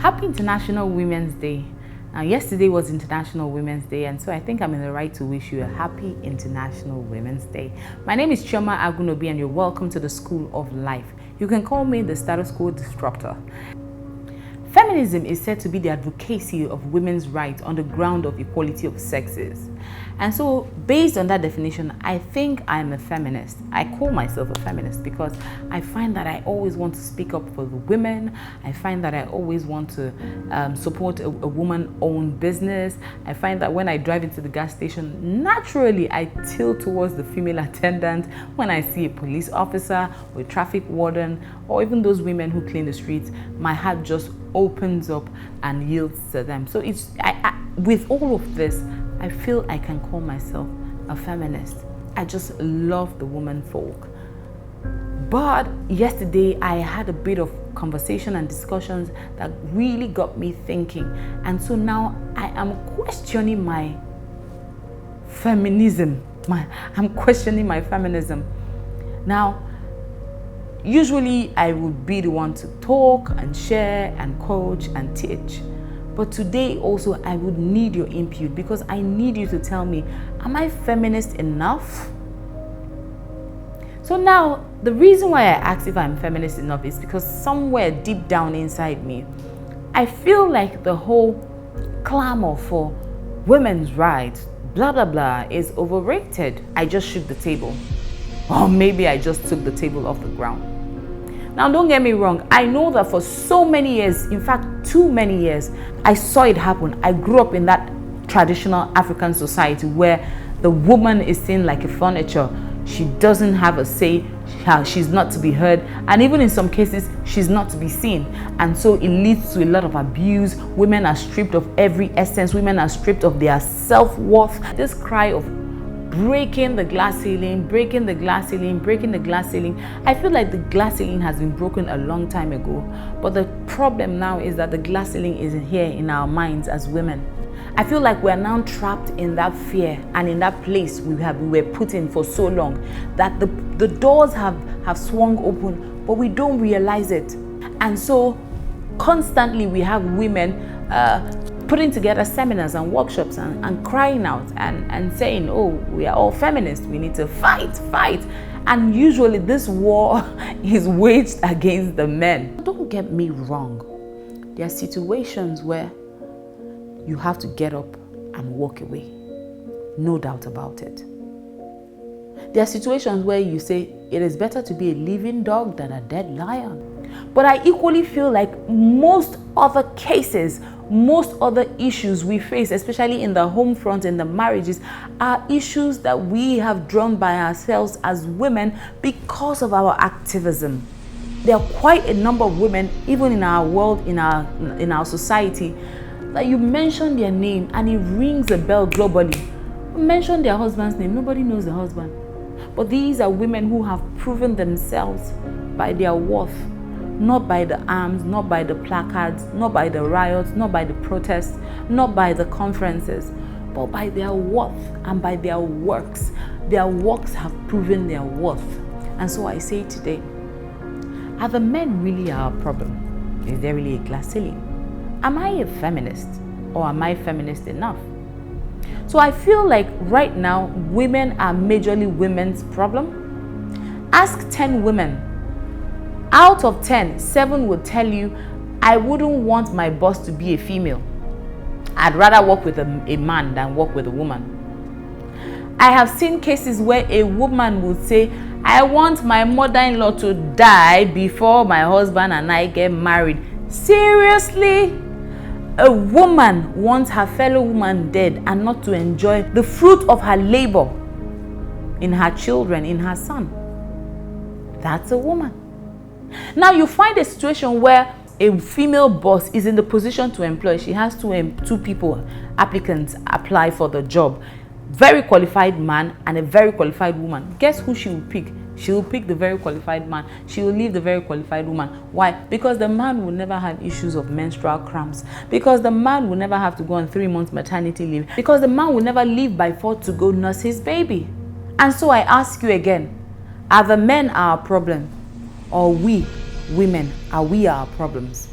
Happy International Women's Day. Now, yesterday was International Women's Day, and so I think I'm in the right to wish you a happy International Women's Day. My name is Chioma Agwunobi, and you're welcome to the School of Life. You can call me the status quo disruptor. Feminism is said to be the advocacy of women's rights on the ground of equality of sexes. And so, based on that definition, I think I'm a feminist. I call myself a feminist because I find that I always want to speak up for the women. I find that I always want to support a woman-owned business. I find that when I drive into the gas station, naturally I tilt towards the female attendant. When I see a police officer or a traffic warden, or even those women who clean the streets, my heart just opens up and yields to them. So with all of this, I feel I can call myself a feminist. I just love the woman folk. But yesterday I had a bit of conversation and discussions that really got me thinking. And so now I am questioning my feminism. I'm questioning my feminism. Now, usually I would be the one to talk and share and coach and teach. But today also I would need your input because I need you to tell me, am I feminist enough? So now, the reason why I ask if I'm feminist enough is because somewhere deep down inside me, I feel like the whole clamor for women's rights, blah, blah, blah, is overrated. I just shook the table. Or maybe I just took the table off the ground. Now, don't get me wrong. I know that for so many years, in fact, too many years, I saw it happen. I grew up in that traditional African society where the woman is seen like a furniture. She doesn't have a say. She's not to be heard. And even in some cases, she's not to be seen. And so it leads to a lot of abuse. Women are stripped of every essence. Women are stripped of their self-worth. This cry of breaking the glass ceiling, breaking the glass ceiling, breaking the glass ceiling. I feel like the glass ceiling has been broken a long time ago. But the problem now is that the glass ceiling is here in our minds as women. I feel like we're now trapped in that fear and in that place we were put in for so long that the doors have swung open, but we don't realize it. And so constantly we have women putting together seminars and workshops and crying out and saying, oh, we are all feminists, we need to fight. And usually this war is waged against the men. Don't get me wrong. There are situations where you have to get up and walk away. No doubt about it. There are situations where you say, it is better to be a living dog than a dead lion. But I equally feel like most other cases, most other issues we face, especially in the home front, in the marriages, are issues that we have drawn by ourselves as women because of our activism. There are quite a number of women, even in our world, in our society, that you mention their name and it rings a bell globally. You mention their husband's name, nobody knows the husband. But these are women who have proven themselves by their worth. Not by the arms, not by the placards, not by the riots, not by the protests, not by the conferences, but by their worth and by their works. Their works have proven their worth. And so I say today, are the men really our problem? Is there really a glass ceiling? Am I a feminist or am I feminist enough? So I feel like right now, women are majorly women's problem. Ask 10 women. Out of 10, 7 would tell you, I wouldn't want my boss to be a female. I'd rather work with a man than work with a woman. I have seen cases where a woman would say, I want my mother-in-law to die before my husband and I get married. Seriously? A woman wants her fellow woman dead and not to enjoy the fruit of her labor in her children, in her son. That's a woman. Now you find a situation where a female boss is in the position to employ. She has two people, applicants, apply for the job. Very qualified man and a very qualified woman. Guess who she will pick? She will pick the very qualified man. She will leave the very qualified woman. Why? Because the man will never have issues of menstrual cramps. Because the man will never have to go on 3 months maternity leave. Because the man will never leave by 4 to go nurse his baby. And so I ask you again, are the men our problem? Or we, women, are we our problems?